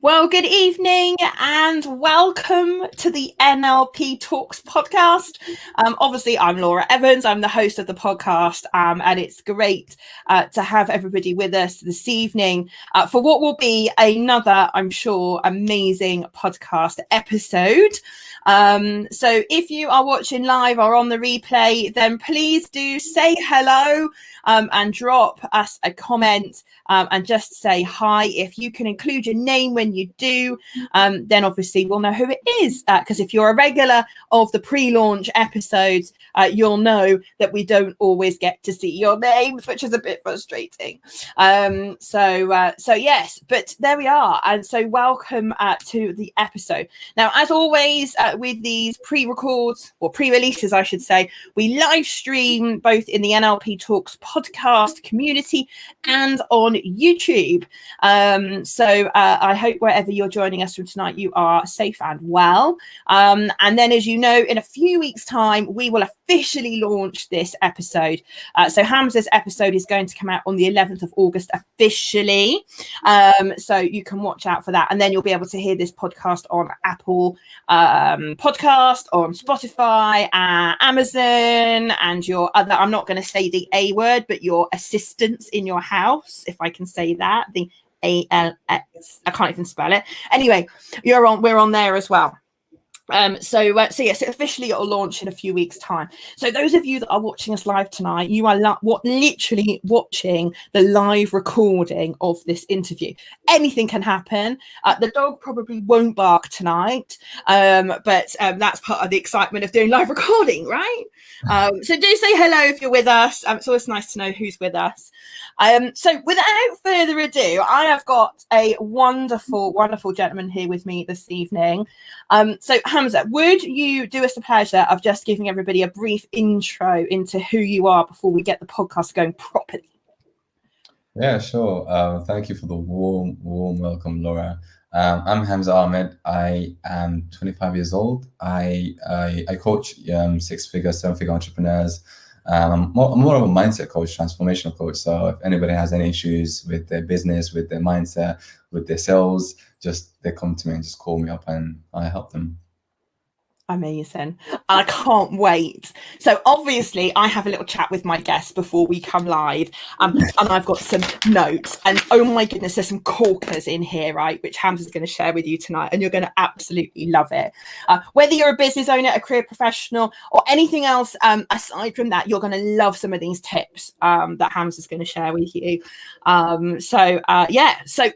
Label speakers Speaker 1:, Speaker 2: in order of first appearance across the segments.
Speaker 1: Well, good evening and welcome to the NLP Talks podcast. Obviously, I'm Laura Evans. I'm the host of the podcast, and it's great to have everybody with us this evening for what will be another, I'm sure, amazing podcast episode. So if you are watching live or on the replay, then please do say hello and drop us a comment and just say hi. If you can include your name when you do, then obviously we'll know who it is. Because if you're a regular of the pre-launch episodes, you'll know that we don't always get to see your names, which is a bit frustrating. So yes, but there we are. And so welcome to the episode. Now, as always, with these pre-records or pre-releases, I should say, we live stream both in the NLP Talks podcast community and on YouTube. So I hope wherever you're joining us from tonight, you are safe and well. And then, as you know, in a few weeks' time, we will officially launch this episode. So Hamza's episode is going to come out on the 11th of August officially. So you can watch out for that. And then you'll be able to hear this podcast on Apple Podcast, on Spotify, Amazon, and your other, I'm not going to say the A word, but your assistants in your house, if I can say that, the ALX, I can't even spell it. Anyway, we're on there as well. So yes, officially it'll launch in a few weeks' time. So those of you that are watching us live tonight, you are literally watching the live recording of this interview. Anything can happen. The dog probably won't bark tonight, but that's part of the excitement of doing live recording, right? So do say hello if you're with us. It's always nice to know who's with us. So without further ado, I have got a wonderful, wonderful gentleman here with me this evening. So Hamza, would you do us the pleasure of just giving everybody a brief intro into who you are before we get the podcast going properly?
Speaker 2: Yeah, sure. Thank you for the warm welcome, Laura. I'm Hamza Ahmed. I am 25 years old. I coach 6-figure, 7-figure entrepreneurs. I'm more of a mindset coach, transformational coach. So if anybody has any issues with their business, with their mindset, with their sales, they come to me and just call me up and I help them.
Speaker 1: Amazing. I can't wait. So obviously I have a little chat with my guests before we come live, and I've got some notes, and oh my goodness, there's some corkers in here, right, which Hamza's going to share with you tonight, and you're going to absolutely love it. Whether you're a business owner, a career professional, or anything else aside from that, you're going to love some of these tips that Hamza's going to share with you. So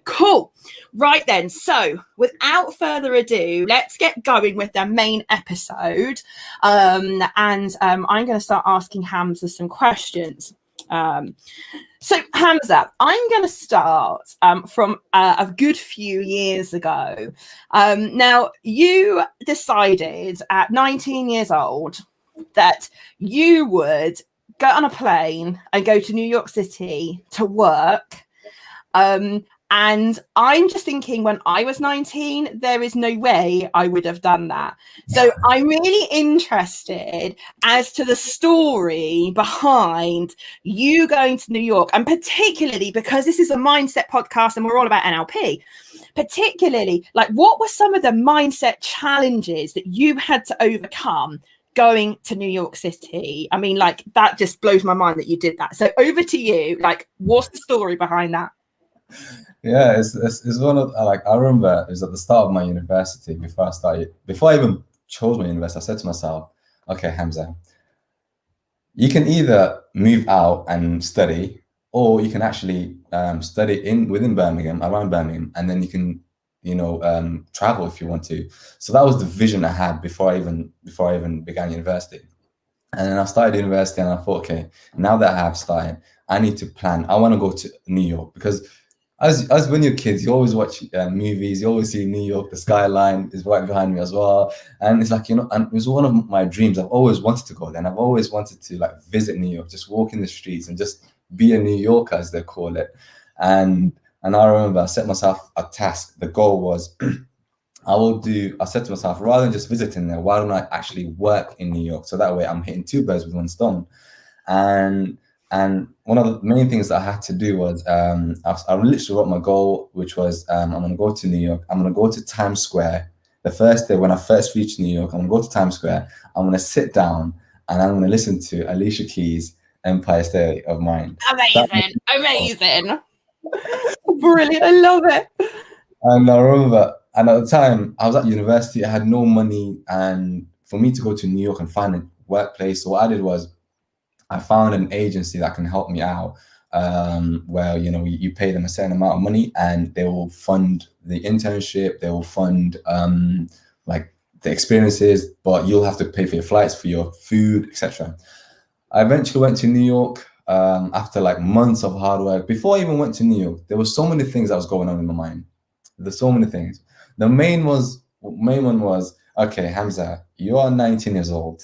Speaker 1: cool. Right then, so without further ado, let's get going with the main episode. I'm going to start asking Hamza some questions. So Hamza, I'm going to start from a good few years ago. Now, you decided at 19 years old that you would go on a plane and go to New York City to work. And I'm just thinking, when I was 19, there is no way I would have done that. So I'm really interested as to the story behind you going to New York, and particularly because this is a mindset podcast and we're all about NLP, particularly like what were some of the mindset challenges that you had to overcome going to New York City? I mean, like, that just blows my mind that you did that. So over to you. Like, what's the story behind that?
Speaker 2: Yeah, it's one of, like, I remember it was at the start of my university. Before I even chose my university, I said to myself, okay, Hamza, you can either move out and study, or you can actually study within Birmingham, around Birmingham, and then you can travel if you want to. So that was the vision I had before I even began university. And then I started university and I thought, okay, now that I have started, I need to plan. I want to go to New York, because as when you're kids, you always watch movies, you always see New York, the skyline is right behind me as well. And it's like, and it was one of my dreams. I've always wanted to go there, and I've always wanted to like visit New York, just walk in the streets and just be a New Yorker, as they call it. And I remember I set myself a task. The goal was I said to myself, rather than just visiting there, why don't I actually work in New York? So that way I'm hitting two birds with one stone. And And one of the main things that I had to do was I literally wrote my goal, which was I'm going to go to New York. I'm going to go to Times Square. The first day when I first reached New York, I'm going to go to Times Square. I'm going to sit down and I'm going to listen to Alicia Keys' Empire State of Mind.
Speaker 1: Amazing. Brilliant. I love it.
Speaker 2: And I remember, and at the time, I was at university, I had no money. And for me to go to New York and find a workplace, so what I did was I found an agency that can help me out, where you pay them a certain amount of money and they will fund the internship, they will fund like the experiences, but you'll have to pay for your flights, for your food, etc. I eventually went to New York after like months of hard work. Before I even went to New York, there were so many things that was going on in my mind. There's so many things. The main one was, okay, Hamza, you are 19 years old.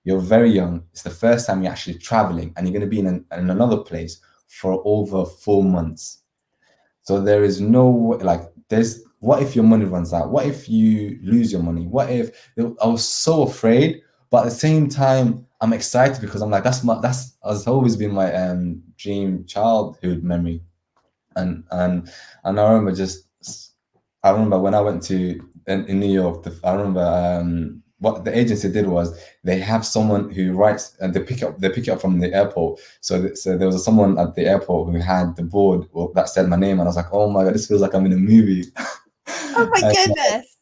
Speaker 2: You're very young. It's the first time you're actually traveling, and you're going to be in another place for over 4 months. So there is no what if your money runs out? What if you lose your money? What if I was so afraid, but at the same time, I'm excited because I'm like, that's has always been my dream childhood memory. And I remember when I went to in New York, I remember what the agency did was they have someone who writes, and they pick it up from the airport. So there was someone at the airport who had the board that said my name, and I was like, oh my God, this feels like I'm in a movie.
Speaker 1: Oh my goodness.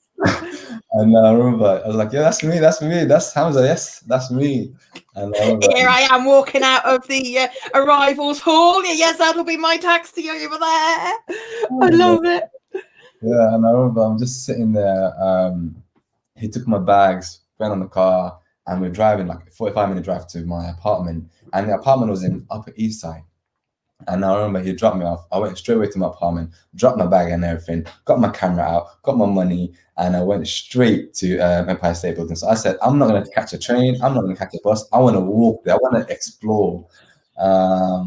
Speaker 2: And I remember I was like, yeah, that's me, that's Hamza, yes, that's me. And
Speaker 1: here I am walking out of the arrivals hall. Yes, that'll be my taxi over there. I love it.
Speaker 2: Yeah, and I remember I'm just sitting there. He took my bags, went on the car, and we're driving like a 45-minute drive to my apartment. And the apartment was in Upper East Side. And I remember he dropped me off. I went straight away to my apartment, dropped my bag and everything, got my camera out, got my money, and I went straight to Empire State Building. So I said, I'm not going to catch a train. I'm not going to catch a bus. I want to walk there. I want to explore. I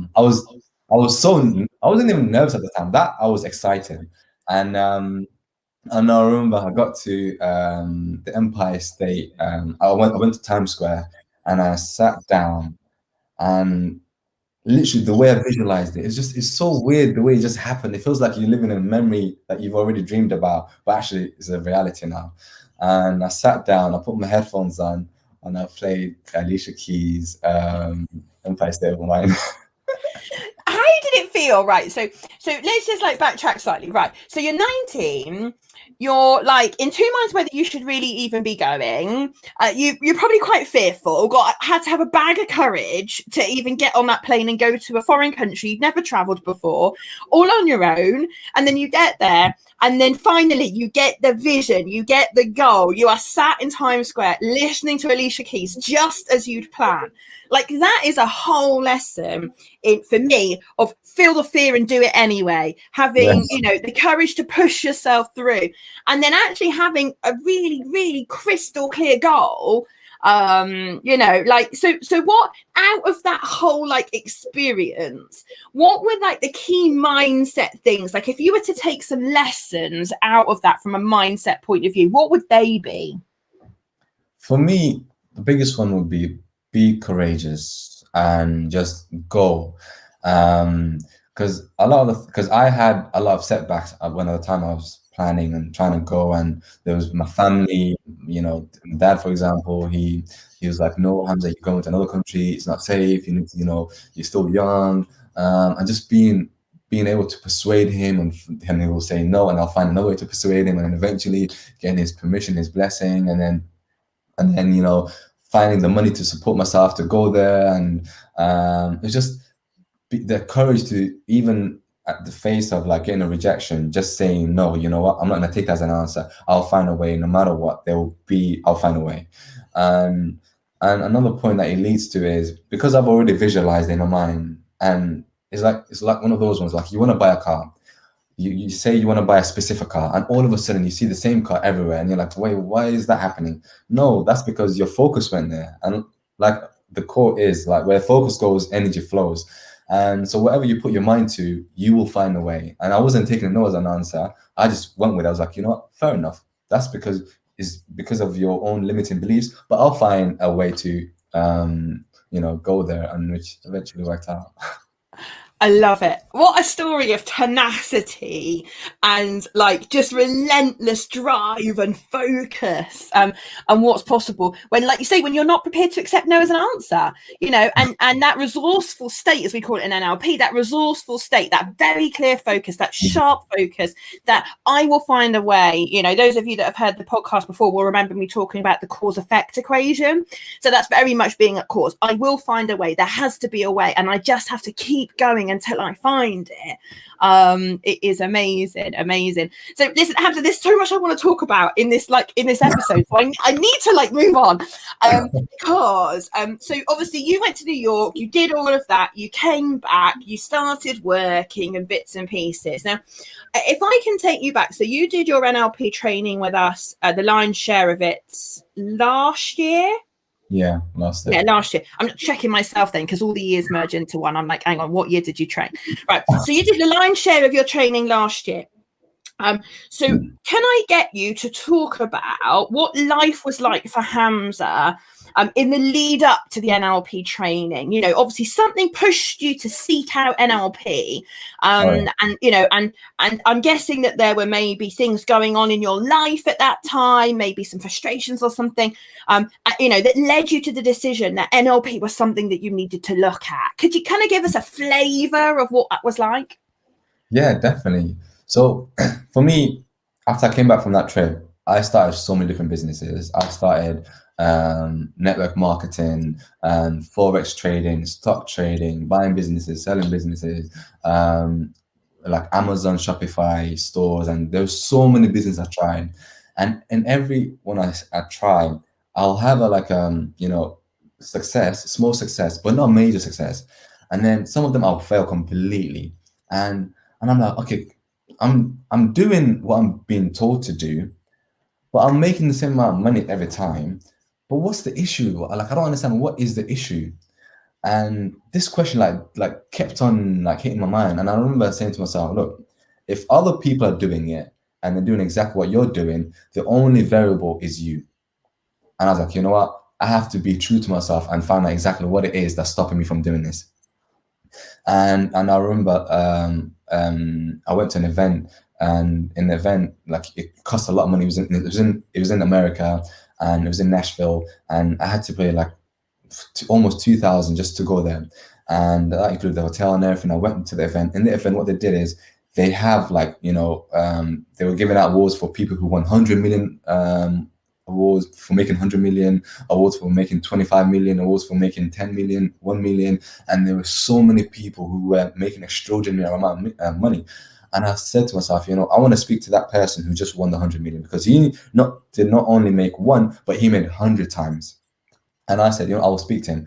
Speaker 2: wasn't even nervous at the time. That I was excited. And I remember I got to the Empire State. I went to Times Square and I sat down, and literally the way I visualized it's so weird the way it just happened. It feels like you're living in a memory that you've already dreamed about, but actually it's a reality now. And I sat down, I put my headphones on, and I played Alicia Keys' Empire State of Mind.
Speaker 1: How did it feel? Right. So let's just like backtrack slightly. Right. So you're 19. You're like in two minds whether you should really even be going. You're probably quite fearful. Had to have a bag of courage to even get on that plane and go to a foreign country you've never traveled before, all on your own. And then you get there, and then finally you get the vision, you get the goal. You are sat in Times Square listening to Alicia Keys just as you'd planned. Like that is a whole lesson for me of feel the fear and do it anyway. Having,
Speaker 2: Yes.
Speaker 1: the courage to push yourself through, and then actually having a really, really crystal clear goal. So what out of that whole like experience, what were like the key mindset things? Like if you were to take some lessons out of that from a mindset point of view, what would they be?
Speaker 2: For me, the biggest one would be courageous and just go. Because I had a lot of setbacks when at the time I was planning and trying to go, and there was my family, dad, for example, he was like, no, Hamza, you're going to another country, it's not safe, you need to, you're still young. And just being able to persuade him, and he will say no, and I'll find another way to persuade him, and eventually getting his permission, his blessing, and then finding the money to support myself to go there. And it's just the courage to, even at the face of like getting a rejection, just saying no, you know what, I'm not going to take that as an answer. I'll find a way, no matter what I'll find a way. And another point that it leads to is because I've already visualized in my mind, and it's like one of those ones, like you want to buy a car, you say you want to buy a specific car, and all of a sudden you see the same car everywhere, and you're like, wait, why is that happening? No, that's because your focus went there. And like the core is like, where focus goes, energy flows. And so whatever you put your mind to, you will find a way. And I wasn't taking no as an answer. I just went with it. I was like, you know what, fair enough. That's because of your own limiting beliefs, but I'll find a way to go there, and which eventually worked out.
Speaker 1: I love it. What a story of tenacity and like just relentless drive and focus, and what's possible when, like you say, when you're not prepared to accept no as an answer, and that resourceful state, as we call it in NLP, that resourceful state, that very clear focus, that sharp focus, that I will find a way. Those of you that have heard the podcast before will remember me talking about the cause effect equation. So that's very much being at cause. I will find a way. There has to be a way, and I just have to keep going until I find it. It is amazing. So listen, Hamza, there's so much I want to talk about in this episode. So I need to move on, because so obviously you went to New York, you did all of that, you came back, you started working and bits and pieces. Now, if I can take you back, so you did your NLP training with us, the lion's share of it last year.
Speaker 2: Yeah, last year.
Speaker 1: Yeah, last year. I'm checking myself then, because all the years merge into one. I'm like, hang on, what year did you train? Right. So you did the lion's share of your training last year. So can I get you to talk about what life was like for Hamza in the lead up to the NLP training? Obviously something pushed you to seek out NLP, and I'm guessing that there were maybe things going on in your life at that time, maybe some frustrations or something, that led you to the decision that NLP was something that you needed to look at. Could you kind of give us a flavor of what that was like?
Speaker 2: Yeah, definitely. So for me, after I came back from that trip, I started so many different businesses. I started network marketing, forex trading, stock trading, buying businesses, selling businesses, like Amazon, Shopify stores, and there's so many businesses I tried. And in every one I tried, I'll have success, small success, but not major success. And then some of them I'll fail completely. And I'm like, okay, I'm doing what I'm being told to do, but I'm making the same amount of money every time. But what's the issue? Like, I don't understand, what is the issue? And this question like kept on hitting my mind. And I remember saying to myself, look, if other people are doing it and they're doing exactly what you're doing, the only variable is you. And I was like, you know what? I have to be true to myself and find out exactly what it is that's stopping me from doing this. And I remember I went to an event, and in the event, like, it cost a lot of money. It was in America, and it was in Nashville, and I had to pay like almost 2,000 just to go there, and that included the hotel and everything. I went to the event. In the event, what they did is they have they were giving out awards for people who won 100 million, awards for making 100 million, awards for making 25 million, awards for making 10 million, 1 million. And there were so many people who were making extraordinary amount of money. And I said to myself, I want to speak to that person who just won the 100 million, because he did not only make one, but he made 100 times. And I said, I will speak to him.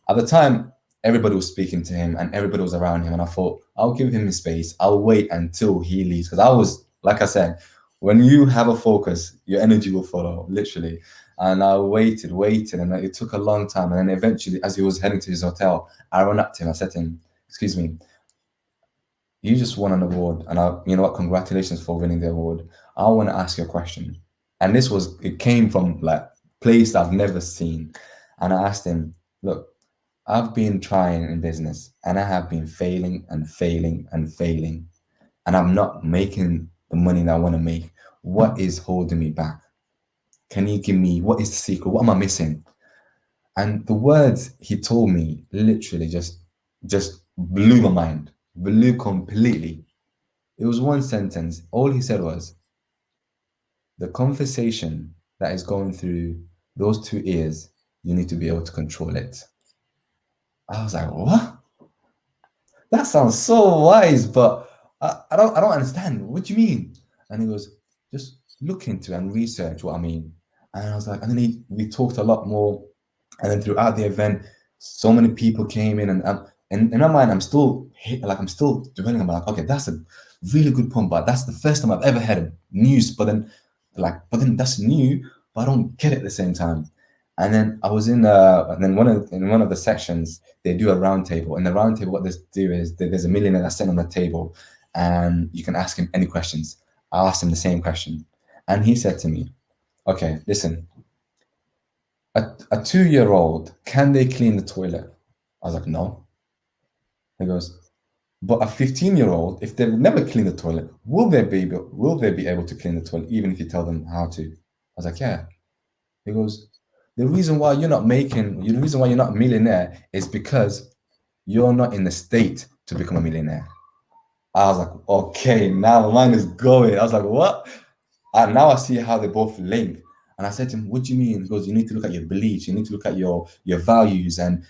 Speaker 2: At the time, everybody was speaking to him and everybody was around him. And I thought, I'll give him his space. I'll wait until he leaves. Because I was, like I said, when you have a focus, your energy will follow, literally. And I waited, and it took a long time. And then eventually, as he was heading to his hotel, I ran up to him. I said to him, excuse me, you just won an award. And you know what, congratulations for winning the award. I want to ask you a question. And it came from like place I've never seen. And I asked him, look, I've been trying in business and I have been failing and failing and failing. And I'm not making the money that I want to make. What is holding me back? Can you give me, what is the secret? What am I missing? And the words he told me literally just blew my mind, blew completely. It was one sentence. All he said was, the conversation that is going through those two ears, you need to be able to control it. I was like, what? That sounds so wise, but I don't understand. What do you mean? And he was, just look into and research what I mean. And I was like, and then we talked a lot more. And then throughout the event, so many people came in, and in my mind, I'm still dwelling. I'm like, okay, that's a really good point, but that's the first time I've ever heard news. But then that's new, but I don't get it at the same time. And then I was in one of the sections, they do a round table. And the round table, what they do is there's a millionaire that's sitting on the table, and you can ask him any questions. I asked him the same question, and he said to me, okay, listen, a 2-year-old, can they clean the toilet? I was like, no. He goes, but a 15-year-old, if they've never cleaned the toilet, will they be able to clean the toilet even if you tell them how to? I was like, yeah. He goes, the reason why you're not a millionaire is because you're not in the state to become a millionaire. I was like, okay, now my mind is going. I was like, what? And now I see how they both link. And I said to him, what do you mean? He goes, you need to look at your beliefs, you need to look at your values, and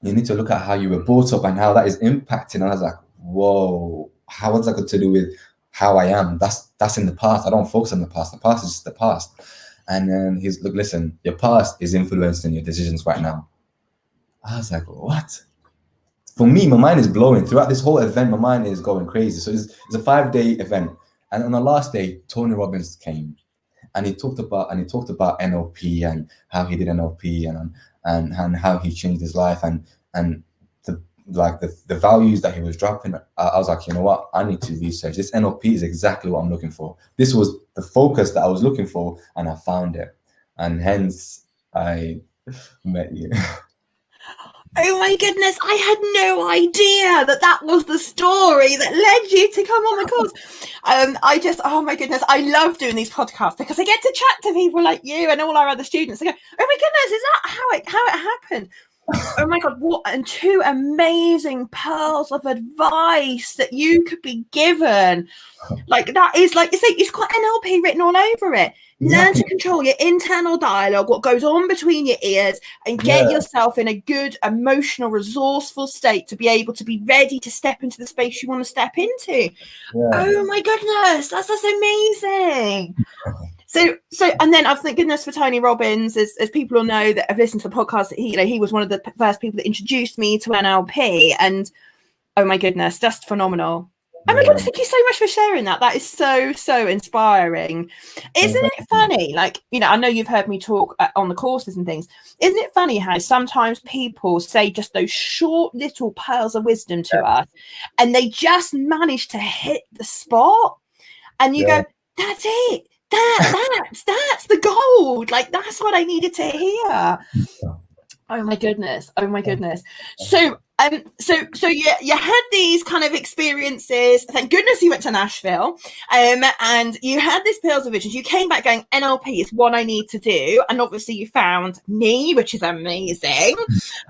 Speaker 2: you need to look at how you were brought up and how that is impacting. And I was like, whoa, how has that got to do with how I am? That's in the past. I don't focus on the past. The past is just the past. And then he's, look, listen, your past is influencing your decisions right now. I was like, what? For me, my mind is blowing. Throughout this whole event, my mind is going crazy. So it's a 5-day event. And on the last day, Tony Robbins came, and he talked about NLP and how he did NLP and how he changed his life and the values that he was dropping. I was like, you know what? I need to research. This NLP is exactly what I'm looking for. This was the focus that I was looking for, and I found it. And hence, I met you.
Speaker 1: Oh my goodness, I had no idea that was the story that led you to come on the course. Oh my goodness, I love doing these podcasts because I get to chat to people like you and all our other students. I go, oh my goodness, is that how it happened? Oh my God, what, and 2 amazing pearls of advice that you could be given. Like, that is, like you say, it's got NLP written all over it. Learn to control your internal dialogue, what goes on between your ears, and get yourself in a good, emotional, resourceful state to be able to be ready to step into the space you want to step into. Oh my goodness, that's amazing. So, and then thank goodness for Tony Robbins, as people will know that have listened to the podcast, that he was one of the first people that introduced me to NLP, and oh my goodness, just phenomenal. Oh my goodness, thank you so much for sharing that. That is so inspiring. Isn't it funny? Like, I know you've heard me talk on the courses and things. Isn't it funny how sometimes people say just those short little pearls of wisdom to us, and they just manage to hit the spot, and you go, that's it. That's the gold. Like, that's what I needed to hear. Oh my goodness. So you had these kind of experiences. Thank goodness you went to Nashville, and you had this Pearls of Visions. You came back going, NLP is what I need to do, and obviously you found me, which is amazing.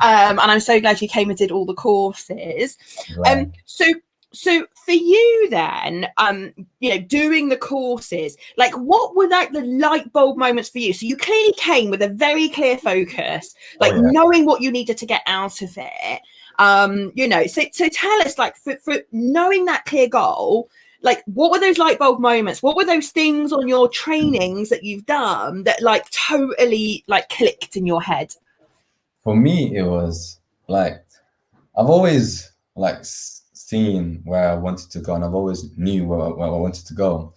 Speaker 1: And I'm so glad you came and did all the courses. So for you then, doing the courses, like, what were like the light bulb moments for you? So you clearly came with a very clear focus, like knowing what you needed to get out of it. So tell us, like, for knowing that clear goal, like, what were those light bulb moments? What were those things on your trainings that you've done that like totally like clicked in your head?
Speaker 2: For me, it was like, I've always like seen where I wanted to go, and I've always knew where I wanted to go,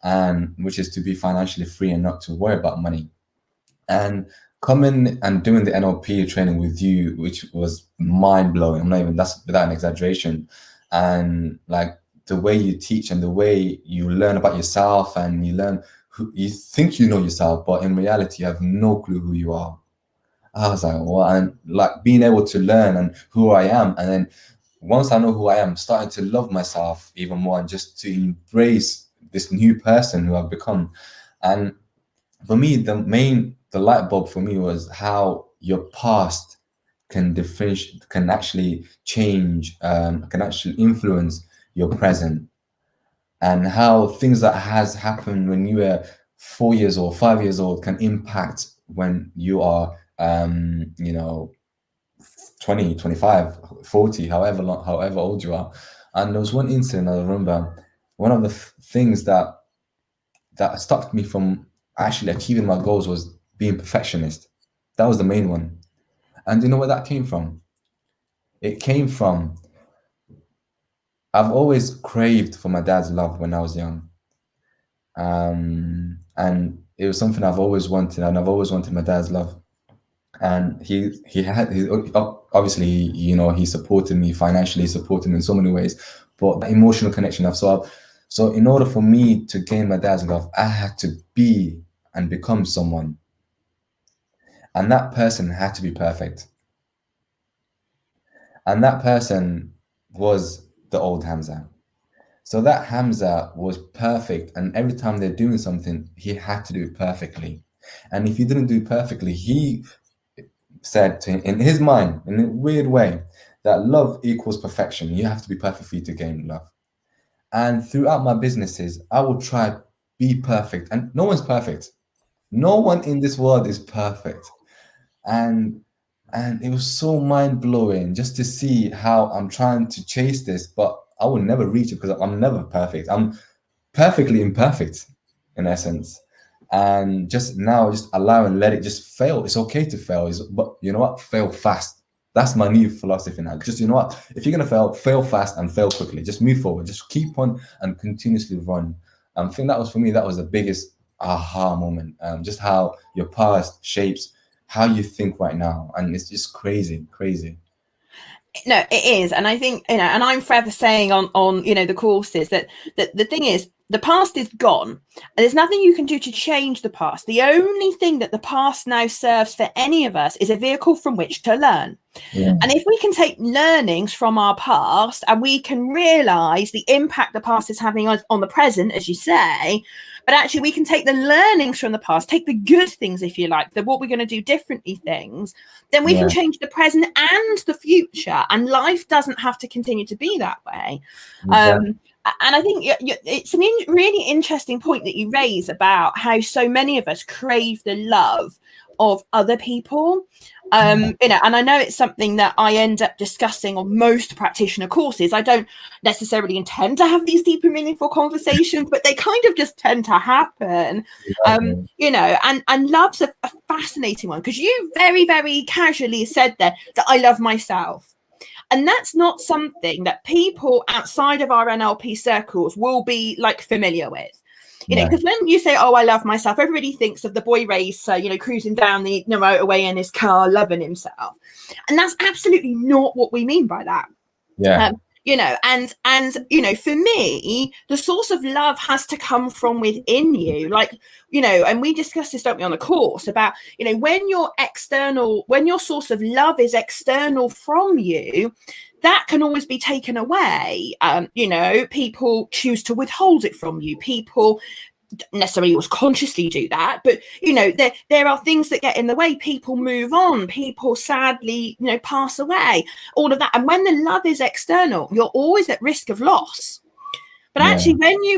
Speaker 2: and which is to be financially free and not to worry about money. And coming and doing the NLP training with you, which was mind blowing. That's without an exaggeration. And like the way you teach and the way you learn about yourself, and you learn you think you know yourself, but in reality you have no clue who you are. I was like, well, and like being able to learn and who I am, and then once I know who I am, starting to love myself even more, and just to embrace this new person who I've become. And for me, the light bulb for me was how your past can actually change, can actually influence your present, and how things that has happened when you were 4 years old, 5 years old, can impact when you are 20, 25, 40, however old you are. And there was one incident I remember, one of the things that stopped me from actually achieving my goals was being perfectionist. That was the main one. And you know where that came from? It came from, I've always craved for my dad's love when I was young. And it was something I've always wanted, and I've always wanted my dad's love. And he obviously, he supported me financially, supported me in so many ways, but the emotional connection so in order for me to gain my dad's love, I had to be and become someone. And that person had to be perfect. And that person was the old Hamza. So that Hamza was perfect. And every time they're doing something, he had to do it perfectly. And if he didn't do it perfectly, he said in his mind, in a weird way, that love equals perfection. You have to be perfect for you to gain love. And throughout my businesses, I will try be perfect. And no one's perfect. No one in this world is perfect. And it was so mind-blowing just to see how I'm trying to chase this, but I will never reach it because I'm never perfect. I'm perfectly imperfect in essence. And just now, just allow and let it just fail. It's okay to fail, but you know what? Fail fast. That's my new philosophy now. Just, you know what? If you're gonna fail fast and fail quickly. Just move forward. Just keep on and continuously run. I think that was, for me, that was the biggest aha moment. Just how your past shapes how you think right now, and it's just crazy.
Speaker 1: No, it is. And I think, you know, and I'm forever saying on you know, the courses that the thing is, the past is gone and there's nothing you can do to change the past. The only thing that the past now serves for any of us is a vehicle from which to learn.
Speaker 2: Yeah.
Speaker 1: And if we can take learnings from our past and we can realize the impact the past is having on the present, as you say, but actually we can take the learnings from the past, take the good things, if you like, the what we're going to do differently things, then we can change the present and the future. And life doesn't have to continue to be that way.
Speaker 2: Exactly.
Speaker 1: And I think it's a really interesting point that you raise about how so many of us crave the love of other people. You know, and I know it's something that I end up discussing on most practitioner courses. I don't necessarily intend to have these deep and meaningful conversations, but they kind of just tend to happen.
Speaker 2: Exactly.
Speaker 1: You know, and love's a fascinating one, because you very, very casually said there that I love myself. And that's not something that people outside of our NLP circles will be like familiar with. You know, because when you say, oh, I love myself, everybody thinks of the boy racer, you know, cruising down the motorway in his car, loving himself. And that's absolutely not what we mean by that.
Speaker 2: Yeah.
Speaker 1: You know, and you know, for me, the source of love has to come from within you. Like, you know, and we discussed this, don't we, on the course about, you know, when your source of love is external from you, that can always be taken away. You know, people choose to withhold it from you. People necessarily always consciously do that, but you know, there are things that get in the way. People move on, people sadly, you know, pass away, all of that. And when the love is external, you're always at risk of loss. But actually,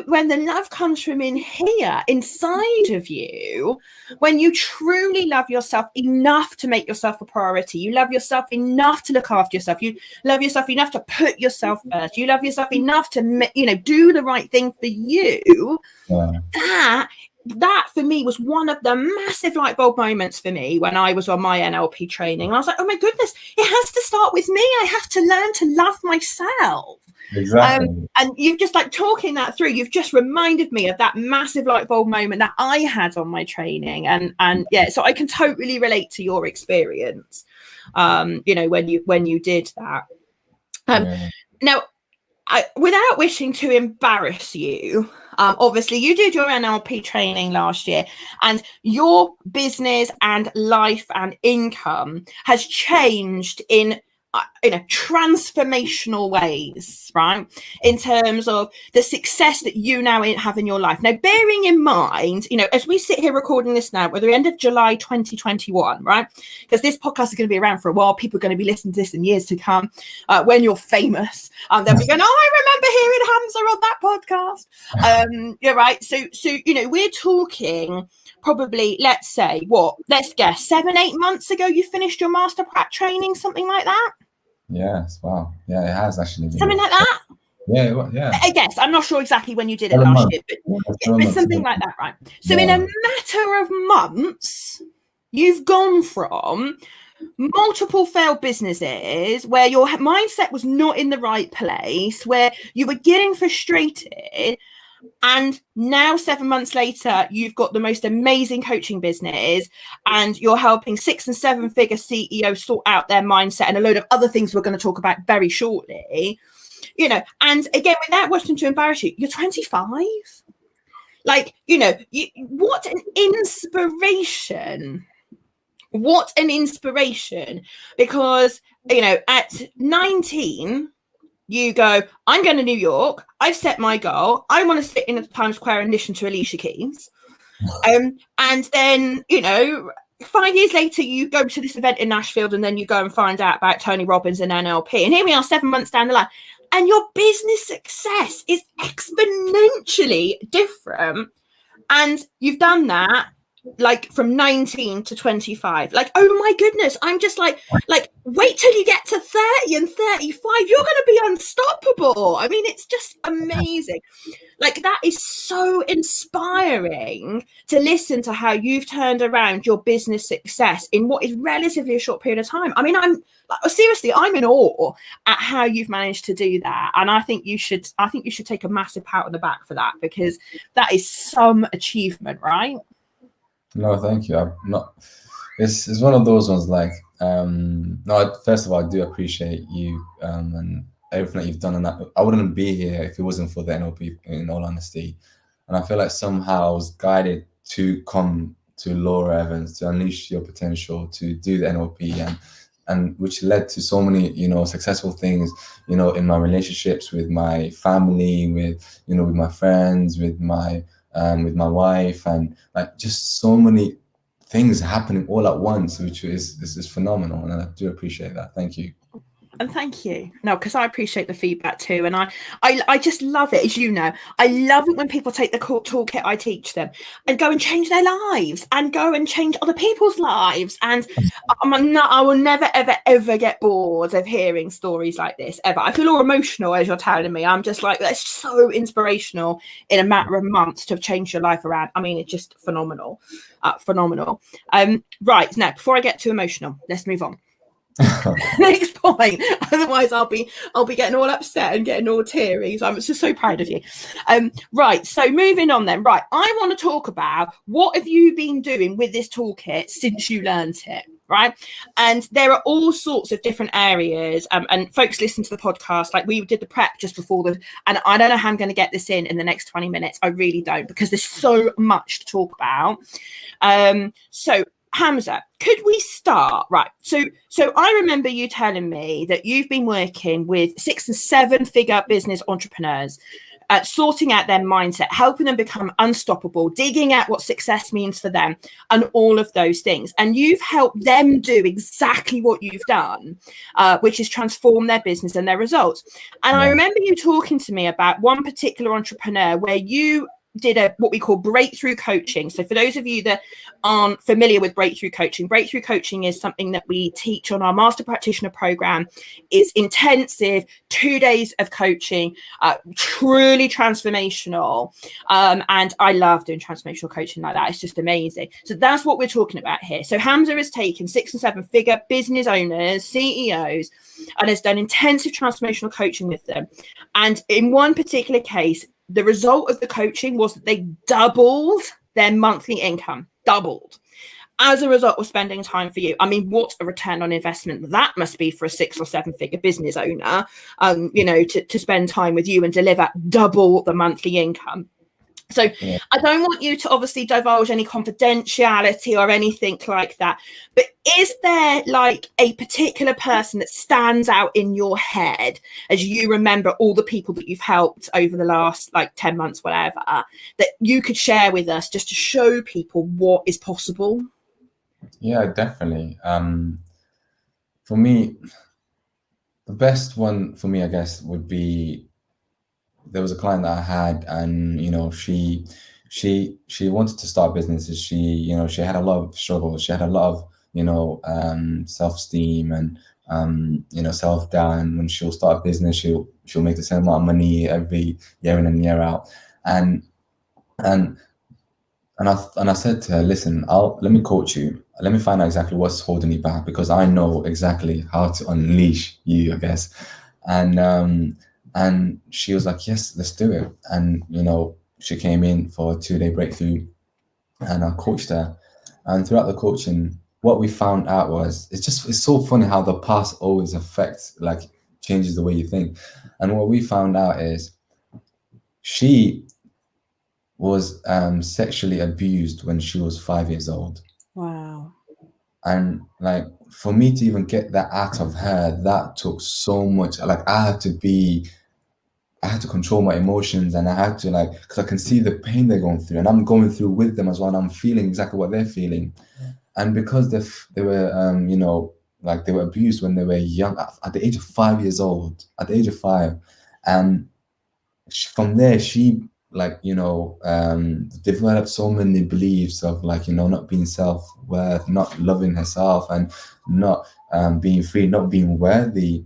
Speaker 1: when the love comes from in here, inside of you, when you truly love yourself enough to make yourself a priority, you love yourself enough to look after yourself, you love yourself enough to put yourself first, you love yourself enough to, you know, do the right thing for you, that for me was one of the massive light bulb moments for me when I was on my NLP training. I was like, oh my goodness, it has to start with me. I have to learn to love myself.
Speaker 2: Exactly.
Speaker 1: And you've just, like, talking that through, you've just reminded me of that massive light bulb moment that I had on my training. And yeah, so I can totally relate to your experience, you know, when you did that. Now, without wishing to embarrass you, obviously you did your NLP training last year, and your business and life and income has changed in transformational ways, right? In terms of the success that you now have in your life. Now, bearing in mind, you know, as we sit here recording this now, we're at the end of July 2021, right? Because this podcast is going to be around for a while. People are going to be listening to this in years to come. When you're famous, they'll be going, oh, I remember hearing Hamza on that podcast. You're right. So, you know, we're talking probably, let's say, let's guess, 7-8 months ago, you finished your master prac training, something like that.
Speaker 2: Yes. Wow. Yeah, it has actually been
Speaker 1: something like that.
Speaker 2: Yeah.
Speaker 1: I guess I'm not sure exactly when you did it last year, but something like that, right? So in a matter of months, you've gone from multiple failed businesses where your mindset was not in the right place, where you were getting frustrated, and now 7 months later, you've got the most amazing coaching business, and you're helping 6- and 7-figure CEOs sort out their mindset and a load of other things we're going to talk about very shortly. You know, and again, without wanting to embarrass you, you're 25. Like, you know, what an inspiration What an inspiration. Because, you know, at 19, you go, I'm going to New York. I've set my goal. I want to sit in the Times Square and listen to Alicia Keys. And then, you know, 5 years later, you go to this event in Nashville, and then you go and find out about Tony Robbins and NLP. And here we are 7 months down the line. And your business success is exponentially different. And you've done that like from 19 to 25. Like, oh my goodness, I'm just like wait till you get to 30 and 35, you're going to be unstoppable. I mean, it's just amazing. Like, that is so inspiring to listen to how you've turned around your business success in what is relatively a short period of time. I mean, I'm in awe at how you've managed to do that. And I think you should take a massive pat on the back for that, because that is some achievement, right?
Speaker 2: No, thank you. I'm not. It's one of those ones like no. First of all, I do appreciate you and everything that you've done, and that I wouldn't be here if it wasn't for the NLP. In all honesty, and I feel like somehow I was guided to come to Laura Evans to unleash your potential, to do the NLP, and which led to so many, you know, successful things, you know, in my relationships with my family, with, you know, with my friends, with my wife, and like just so many things happening all at once, which is phenomenal, and I do appreciate that. Thank you.
Speaker 1: And thank you. No, because I appreciate the feedback too. And I just love it, as you know. I love it when people take the toolkit I teach them and go and change their lives and go and change other people's lives. And I will never, ever, ever get bored of hearing stories like this, ever. I feel all emotional as you're telling me. I'm just like, that's so inspirational in a matter of months to have changed your life around. I mean, it's just phenomenal. Phenomenal. Right, now, before I get too emotional, let's move on. Next point, otherwise I'll be getting all upset and getting all teary. So I'm just so proud of you. Right, so moving on then. Right, I want to talk about what have you been doing with this toolkit since you learned it, right? And there are all sorts of different areas, and folks listen to the podcast, like we did the prep just before and I don't know how I'm going to get this in the next 20 minutes. I really don't, because there's so much to talk about. So Hamza, could we start? Right. So I remember you telling me that you've been working with 6 and 7 figure business entrepreneurs, sorting out their mindset, helping them become unstoppable, digging out what success means for them, and all of those things. And you've helped them do exactly what you've done, which is transform their business and their results. And I remember you talking to me about one particular entrepreneur where you did what we call breakthrough coaching. So for those of you that aren't familiar with breakthrough coaching is something that we teach on our master practitioner program. It's intensive, 2 days of coaching, truly transformational. And I love doing transformational coaching like that. It's just amazing. So that's what we're talking about here. So Hamza has taken 6 and 7 figure business owners, CEOs, and has done intensive transformational coaching with them. And in one particular case, the result of the coaching was that they doubled their monthly income, doubled, as a result of spending time for you. I mean, what a return on investment that must be for a 6 or 7 figure business owner, you know, to spend time with you and deliver double the monthly income. So I don't want you to obviously divulge any confidentiality or anything like that, but is there like a particular person that stands out in your head as you remember all the people that you've helped over the last like 10 months, whatever, that you could share with us just to show people what is possible?
Speaker 2: Yeah, definitely. For me, the best one for me, I guess, would be, there was a client that I had, and you know, she wanted to start businesses. She, you know, she had a lot of struggles. She had a lot of, you know, self-esteem and you know, self-doubt. And when she'll start a business, she'll make the same amount of money every year in and year out. And I said to her, listen, let me coach you. Let me find out exactly what's holding you back, because I know exactly how to unleash you, I guess. And she was like, yes, let's do it. And, you know, she came in for a 2-day breakthrough, and I coached her. And throughout the coaching, what we found out was, it's so funny how the past always affects, like changes the way you think. And what we found out is she was sexually abused when she was 5 years old.
Speaker 1: Wow.
Speaker 2: And like for me to even get that out of her, that took so much. Like I had to control my emotions, and I had to, like, because I can see the pain they're going through, and I'm going through with them as well, and I'm feeling exactly what they're feeling. And because they were like they were abused when they were young, at the age of 5 years old, at the age of 5, and from there she, like, developed so many beliefs of, like, not being self-worth, not loving herself, and not being free, not being worthy.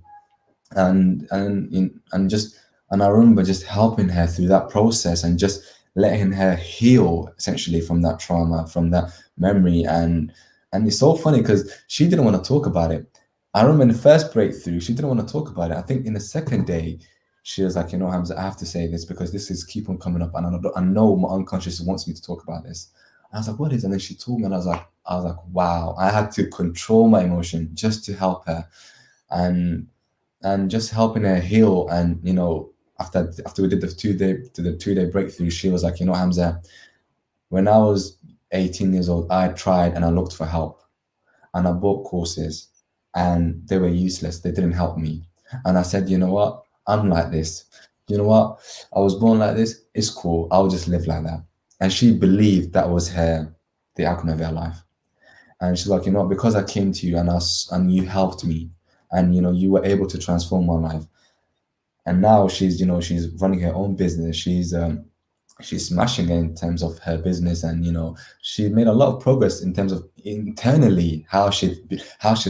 Speaker 2: And I remember just helping her through that process, and just letting her heal essentially from that trauma, from that memory. And it's so funny because she didn't want to talk about it. I remember in the first breakthrough, she didn't want to talk about it. I think in the second day, she was like, Hamza, I have to say this because this is keep on coming up, and I know my unconscious wants me to talk about this. I was like, what is it? And then she told me, and I was like, wow. I had to control my emotion just to help her, and just helping her heal. And after we did the 2-day breakthrough, she was like, Hamza, when I was 18 years old, I tried and I looked for help, and I bought courses, and they were useless. They didn't help me. And I said, you know what? I'm like this. You know what? I was born like this. It's cool. I'll just live like that. And she believed that was the outcome of her life. And she's like, because I came to you, and you helped me, and you were able to transform my life. And now she's running her own business. She's smashing it in terms of her business, and she made a lot of progress in terms of internally how she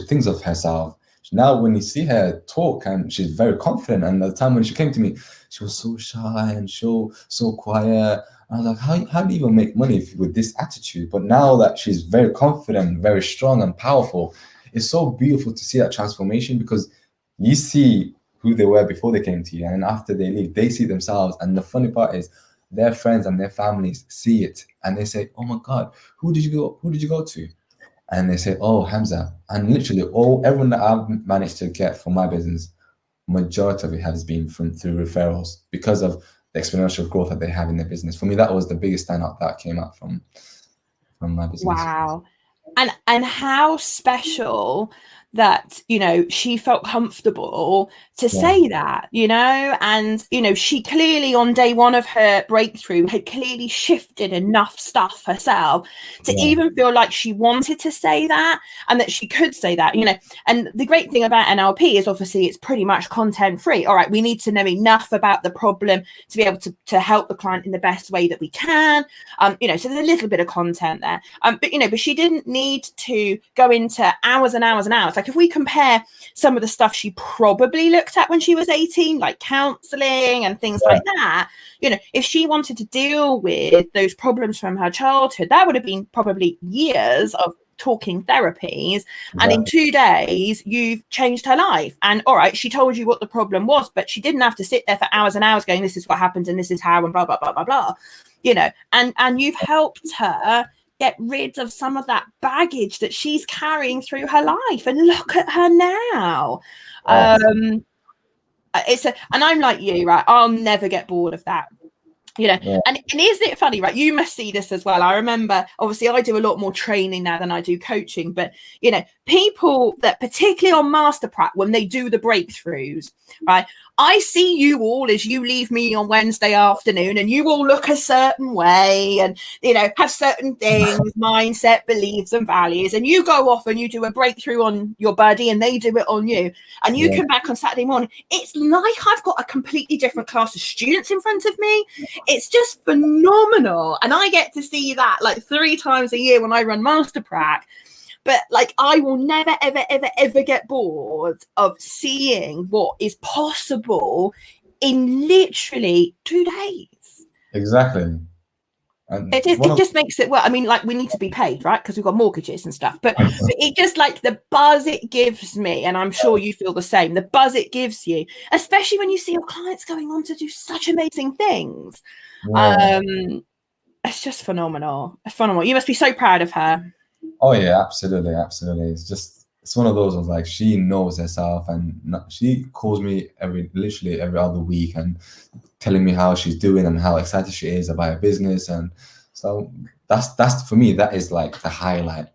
Speaker 2: thinks of herself. Now when you see her talk, and she's very confident, and at the time when she came to me, she was so shy and so quiet. I was like, how do you even make money with this attitude? But now that she's very confident, very strong and powerful, it's so beautiful to see that transformation, because you see who they were before they came to you, and after they leave, they see themselves. And the funny part is, their friends and their families see it, and they say, oh my God, who did you go to? And they say, oh, Hamza. And literally everyone that I've managed to get for my business, majority of it has been through referrals, because of the exponential growth that they have in their business. For me, that was the biggest standout that came out from my business.
Speaker 1: Wow. And how special that she felt comfortable to say that, and she clearly on day one of her breakthrough had clearly shifted enough stuff herself to even feel like she wanted to say that, and that she could say that. And the great thing about NLP is obviously it's pretty much content free. All right, we need to know enough about the problem to be able to help the client in the best way that we can, so there's a little bit of content there, but she didn't need to go into hours and hours and hours. Like if we compare some of the stuff she probably looked at when she was 18, like counseling and things like that, if she wanted to deal with those problems from her childhood, that would have been probably years of talking therapies. And in 2 days, you've changed her life. And all right, she told you what the problem was, but she didn't have to sit there for hours and hours going, this is what happened and this is how, and blah, blah, blah, blah, blah, and you've helped her get rid of some of that baggage that she's carrying through her life. And look at her now. And I'm like you, right? I'll never get bored of that. And isn't it funny, right? You must see this as well. I remember, obviously, I do a lot more training now than I do coaching, but people that particularly on Master Prac, when they do the breakthroughs, right? I see you all as you leave me on Wednesday afternoon, and you all look a certain way, and have certain things, mindset, beliefs, and values, and you go off and you do a breakthrough on your buddy, and they do it on you, and you come back on Saturday morning. It's like I've got a completely different class of students in front of me. It's just phenomenal, and I get to see that like 3 times a year when I run Master Prac. But like, I will never, ever, ever, ever get bored of seeing what is possible in literally 2 days.
Speaker 2: Exactly. And
Speaker 1: it just makes it work. I mean, like, we need to be paid, right? Because we've got mortgages and stuff. But it just, like, the buzz it gives me, and I'm sure you feel the same, the buzz it gives you, especially when you see your clients going on to do such amazing things. It's just phenomenal. It's phenomenal. You must be so proud of her.
Speaker 2: Oh yeah, absolutely. It's one of those ones, like, she knows herself, and she calls me literally every other week and telling me how she's doing and how excited she is about her business. And so that's for me, that is like the highlight.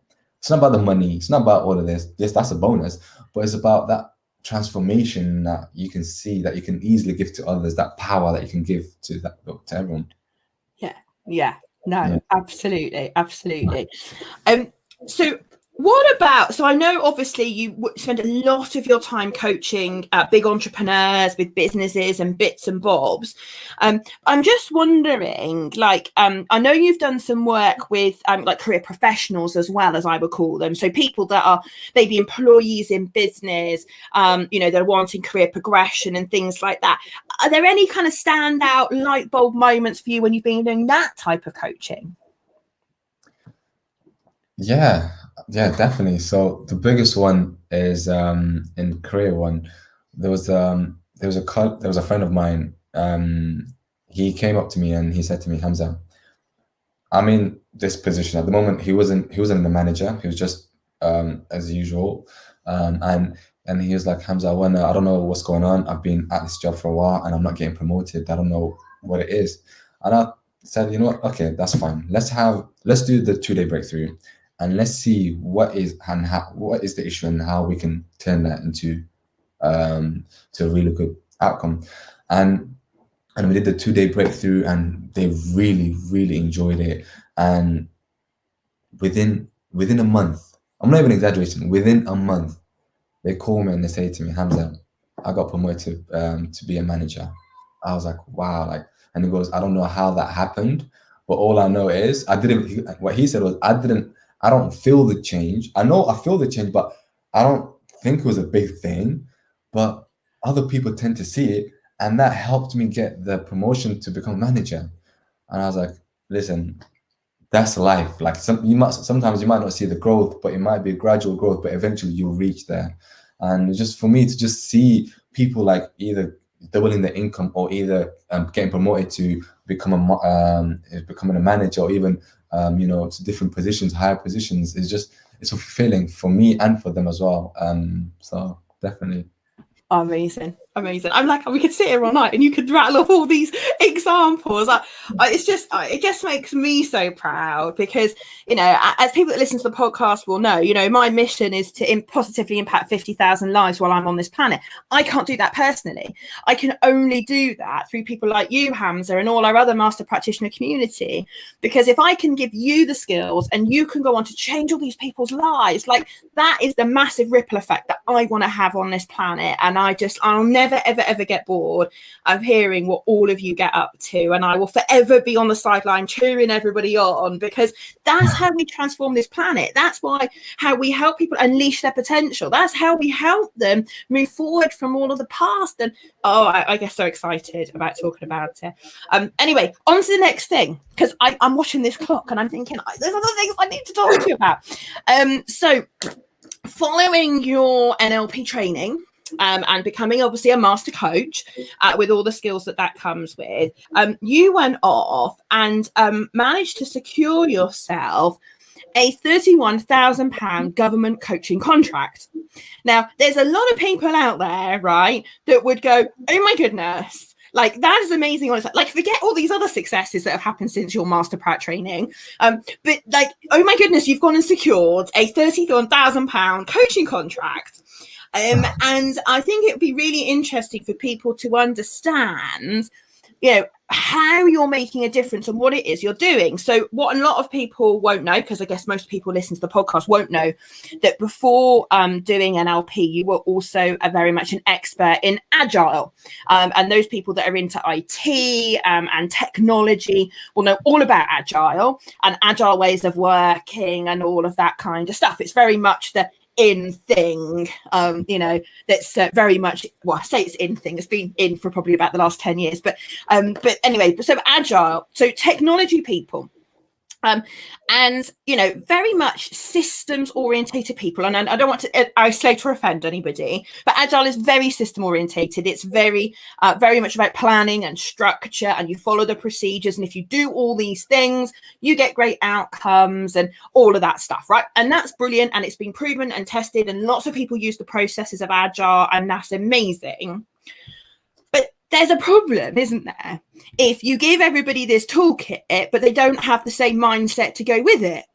Speaker 2: It's not about the money. It's not about all of this. Yes, that's a bonus, but it's about that transformation that you can see, that you can easily give to others, that power that you can give to everyone.
Speaker 1: Yeah. No, absolutely. So what about, so I know obviously you spend a lot of your time coaching big entrepreneurs with businesses and bits and bobs. I'm just wondering, like, I know you've done some work with like career professionals as well, as I would call them. So people that are maybe employees in business, they're wanting career progression and things like that. Are there any kind of standout light bulb moments for you when you've been doing that type of coaching?
Speaker 2: Yeah, definitely. So the biggest one is in career one. There was a friend of mine. He came up to me and he said to me, Hamza, I'm in this position at the moment. He wasn't the manager. He was just as usual. And he was like, Hamza, I don't know what's going on. I've been at this job for a while and I'm not getting promoted. I don't know what it is. And I said, you know what? Okay, that's fine. Let's do the 2-day breakthrough. And let's see what is the issue and how we can turn that into to a really good outcome. And we did the 2-day breakthrough, and they really, really enjoyed it. And within a month, I'm not even exaggerating, within a month, they call me and they say to me, Hamza, I got promoted to be a manager. I was like, wow, and he goes, I don't know how that happened, but all I know is what he said was, I don't feel the change. I know I feel the change, but I don't think it was a big thing. But other people tend to see it, and that helped me get the promotion to become manager. And I was like, listen, that's life. Like sometimes you might not see the growth, but it might be a gradual growth, but eventually you'll reach there. And just for me to just see people like either doubling their income or either getting promoted to becoming a manager, or even to different positions, higher positions, it's fulfilling for me and for them as well. So definitely.
Speaker 1: Amazing. I'm like, we could sit here all night and you could rattle off all these examples. It just makes me so proud because, as people that listen to the podcast will know, my mission is to positively impact 50,000 lives while I'm on this planet. I can't do that personally. I can only do that through people like you, Hamza, and all our other master practitioner community. Because if I can give you the skills and you can go on to change all these people's lives, like that is the massive ripple effect that I want to have on this planet. And I'll never, ever get bored of hearing what all of you get up to. And I will forever be on the sideline cheering everybody on, because that's how we transform this planet. That's how we help people unleash their potential. That's how we help them move forward from all of the past. And I get so excited about talking about it. Anyway, on to the next thing, because I'm watching this clock and I'm thinking there's other things I need to talk to you about. So following your NLP training, and becoming obviously a master coach with all the skills that comes with, you went off and managed to secure yourself a £31,000 government coaching contract. Now, there's a lot of people out there, right, that would go, oh my goodness, like that is amazing. Like forget all these other successes that have happened since your master prac training. But like, oh my goodness, you've gone and secured a £31,000 coaching contract. And I think it would be really interesting for people to understand, how you're making a difference and what it is you're doing. So what a lot of people won't know, because I guess most people listen to the podcast won't know, that before doing NLP, you were also very much an expert in Agile. And those people that are into IT and technology will know all about Agile and Agile ways of working and all of that kind of stuff. It's very much the in thing, that's very much, well, I say it's in thing, it's been in for probably about the last 10 years, but anyway, so Agile, so technology people, and very much systems orientated people. And I don't want to isolate or offend anybody, but Agile is very system orientated. It's very much about planning and structure, and you follow the procedures, and if you do all these things, you get great outcomes and all of that stuff, right? And that's brilliant, and it's been proven and tested, and lots of people use the processes of Agile, and that's amazing. There's a problem, isn't there? If you give everybody this toolkit, but they don't have the same mindset to go with it.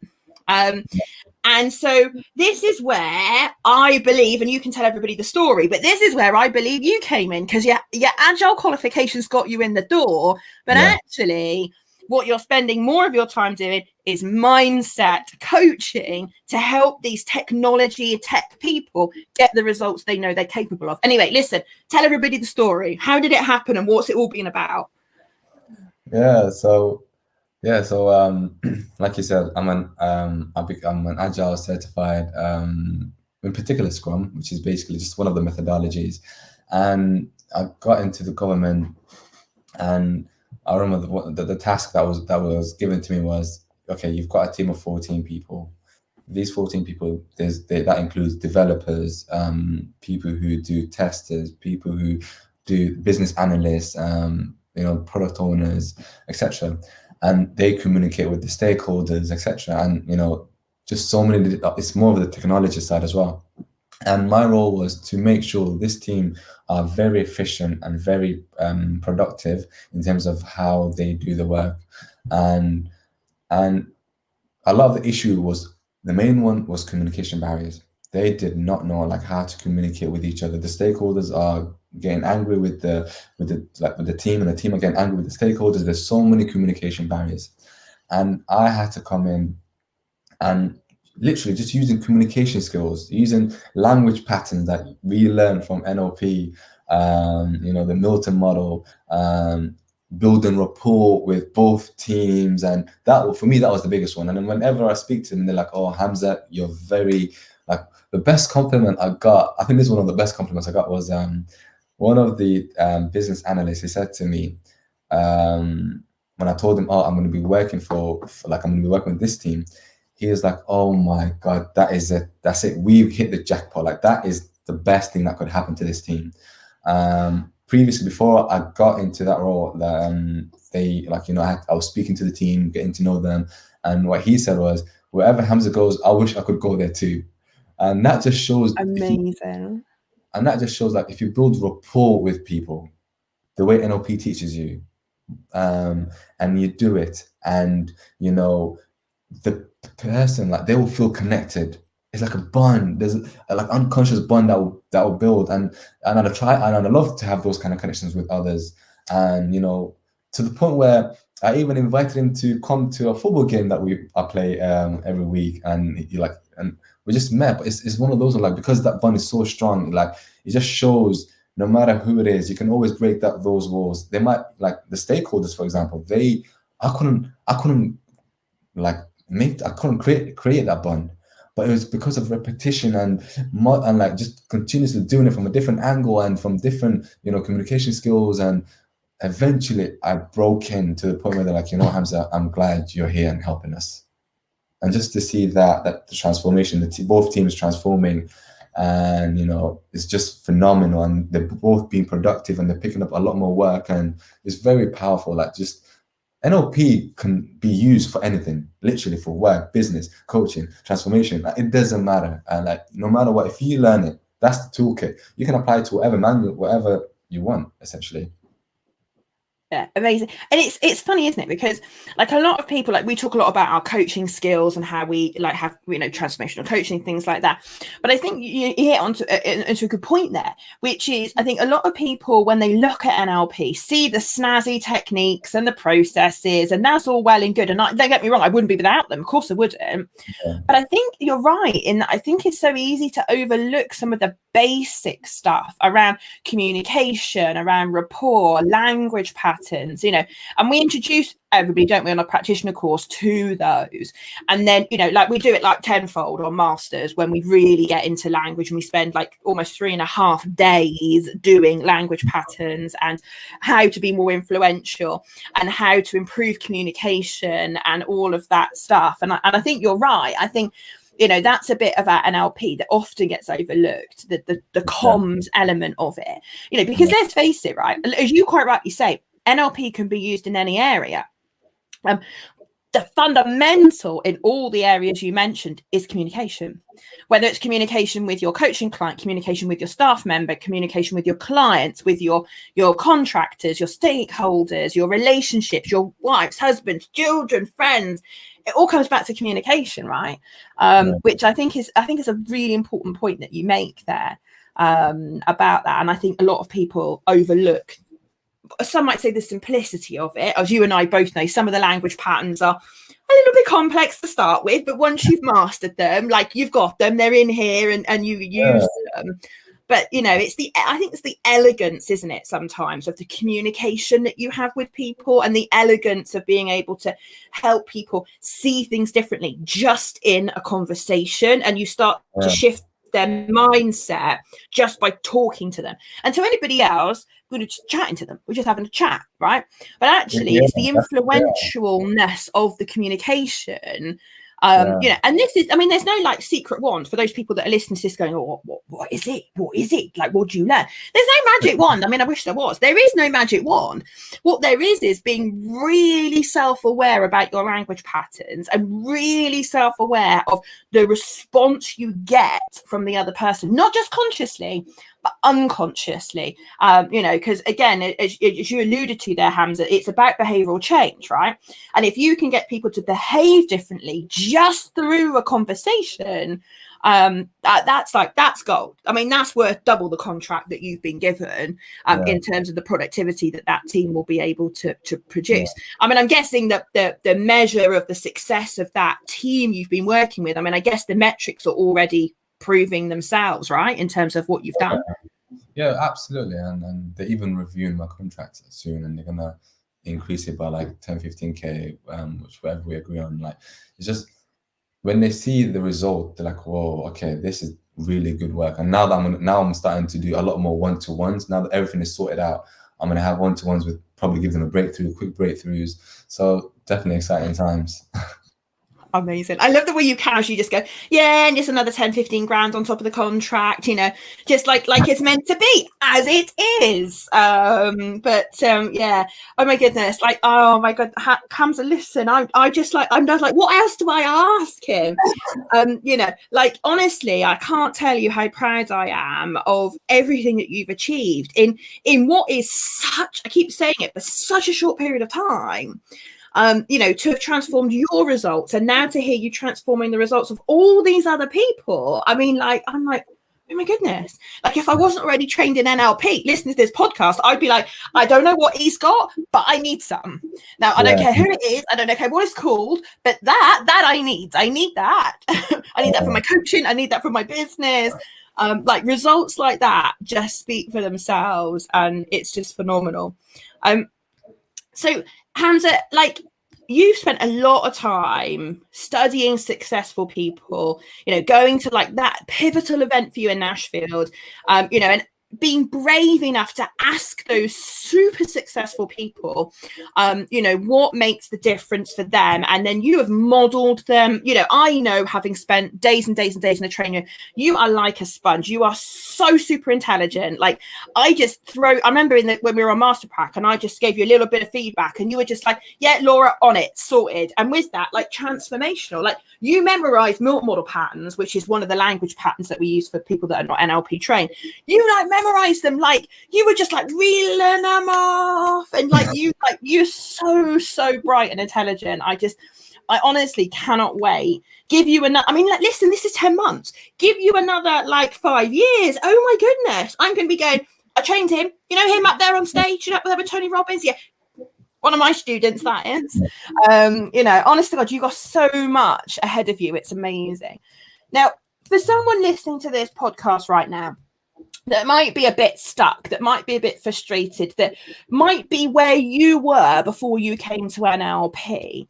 Speaker 1: And so this is where I believe, and you can tell everybody the story, but this is where I believe you came in, because your Agile qualifications got you in the door, but actually what you're spending more of your time doing is mindset coaching to help these technology tech people get the results they know they're capable of. Anyway, listen, tell everybody the story. How did it happen and what's it all been about?
Speaker 2: So like you said, I'm an Agile certified, in particular Scrum, which is basically just one of the methodologies. And I got into the government, and I remember the task that was given to me was, okay, you've got a team of 14 people. These 14 people, that includes developers, people who do testers, people who do business analysts, product owners, etc. And they communicate with the stakeholders, etc. And just so many. It's more of the technology side as well. And my role was to make sure this team are very efficient and very productive in terms of how they do the work. And a lot of the issue was, the main one was communication barriers. They did not know how to communicate with each other. The stakeholders are getting angry with the team, and the team are getting angry with the stakeholders. There's so many communication barriers, and I had to come in and literally just using communication skills, using language patterns that we learn from NLP, the Milton model, building rapport with both teams. And that, for me, that was the biggest one. And then whenever I speak to them, they're like, "Oh, Hamza, you're very," the best compliment I got, I think this is one of the best compliments I got, was one of the business analysts. He said to me, when I told him, "Oh, I'm going to be working I'm going to be working with this team," he was like, "Oh my God, that is it. That's it. We've hit the jackpot. That is the best thing that could happen to this team." Previously, before I got into that role, I was speaking to the team, getting to know them. And what he said was, "Wherever Hamza goes, I wish I could go there too." And that just shows
Speaker 1: amazing.
Speaker 2: If you build rapport with people, the way NLP teaches you, and you do it, and the person, they will feel connected. It's like a bond. There's unconscious bond that will build, and I love to have those kind of connections with others, and to the point where I even invited him to come to a football game that I play every week, and and we just met. But it's one of those because that bond is so strong, it just shows no matter who it is, you can always break those walls. They might, the stakeholders, for example, I couldn't create that bond, but it was because of repetition and just continuously doing it from a different angle and from different communication skills. And eventually I broke in to the point where they're like, "Hamza, I'm glad you're here and helping us." And just to see that the transformation, both teams transforming, and it's just phenomenal, and they're both being productive, and they're picking up a lot more work, and it's very powerful. Just NLP can be used for anything, literally, for work, business, coaching, transformation. It doesn't matter. And no matter what, if you learn it, that's the toolkit. You can apply it to whatever you want, essentially.
Speaker 1: Yeah, amazing. And it's funny, isn't it? Because a lot of people, we talk a lot about our coaching skills and how we have transformational coaching, things like that. But I think you hit onto a good point there, which is, I think a lot of people, when they look at NLP, see the snazzy techniques and the processes, and that's all well and good. And don't get me wrong, I wouldn't be without them. Of course I wouldn't. Yeah. But I think you're right in that I think it's so easy to overlook some of the basic stuff around communication, around rapport, language patterns, and we introduce everybody, don't we, on a practitioner course to those. And then, we do it tenfold on masters when we really get into language, and we spend almost 3.5 days doing language patterns and how to be more influential and how to improve communication and all of that stuff. And I think you're right. I think that's a bit of our NLP that often gets overlooked, the comms element of it, because let's face it, right, as you quite rightly say, NLP can be used in any area. The fundamental in all the areas you mentioned is communication, whether it's communication with your coaching client, communication with your staff member, communication with your clients, with your contractors, your stakeholders, your relationships, your wives, husbands, children, friends. it all comes back to communication, right? Which I think is a really important point that you make there, about that. And I think a lot of people overlook, some might say, the simplicity of it. As you and I both know, some of the language patterns are a little bit complex to start with, but once you've mastered them, like you've got them, they're in here and you use them. But I think it's the elegance, isn't it, sometimes, of the communication that you have with people, and the elegance of being able to help people see things differently just in a conversation, and you start to shift their mindset just by talking to them. And to anybody else, we're just chatting to them, we're just having a chat, right? But actually it's the influentialness of the communication. And this is, I mean, there's no like secret wand for those people that are listening to this going, oh, what is it, like, what do you learn? There's no magic wand. I mean, I wish there was. There is no magic wand. What there is being really self-aware about your language patterns, and really self-aware of the response you get from the other person, not just consciously but unconsciously, because again, as you alluded to there, Hamza, it's about behavioral change, right? And if you can get people to behave differently just through a conversation, that's gold. I mean, that's worth double the contract that you've been given, in terms of the productivity that team will be able to produce. I mean, I'm guessing that the measure of the success of that team you've been working with, I mean, I guess the metrics are already proving themselves, right, in terms of what you've done.
Speaker 2: Yeah, absolutely. And they're even reviewing my contract soon, and they're gonna increase it by like 10-15k, which whatever we agree on. Like, it's just when they see the result, they're like, whoa, okay, this is really good work. And now that I'm starting to do a lot more one-to-ones. Now that everything is sorted out, I'm gonna have one-to-ones with probably give them a breakthrough, quick breakthroughs. So definitely exciting times.
Speaker 1: Amazing. I love the way you casually just go, yeah, and just another 10-15 grand on top of the contract, just like it's meant to be, as it is. Yeah, oh my goodness, like, oh my god, Hamza, listen, I'm just like, what else do I ask him? Like, honestly, I can't tell you how proud I am of everything that you've achieved in what is such, I keep saying it, but such a short period of time. To have transformed your results, and now to hear you transforming the results of all these other people. I mean, like, I'm like, oh my goodness. Like, if I wasn't already trained in NLP, listening to this podcast, I'd be like, I don't know what he's got, but I need some. Now, I don't care who it is. I don't care what it's called, but that I need that. I need that for my coaching. I need that for my business. Like, results like that just speak for themselves, and it's just phenomenal. So Hamza, like, you've spent a lot of time studying successful people, going to like that pivotal event for you in Nashville, and being brave enough to ask those super successful people, what makes the difference for them. And then you have modeled them. I know, having spent days and days and days in a training, you are like a sponge. You are so super intelligent. Like, I remember when we were on Master Pack, and I just gave you a little bit of feedback, and you were just like, yeah, Laura, on it, sorted. And with that, like, transformational, like, you memorize model patterns, which is one of the language patterns that we use for people that are not NLP trained. You like memorize them, like you were just like reeling them off, and like you're so bright and intelligent. I honestly cannot wait. Give you another, I mean, like, listen, this is 10 months. Give you another like 5 years. Oh my goodness. I'm going to be going, I trained him, him up there on stage, with Tony Robbins. Yeah. One of my students, that is. Honest to God, you got so much ahead of you. It's amazing. Now, for someone listening to this podcast right now that might be a bit stuck, that might be a bit frustrated, that might be where you were before you came to NLP,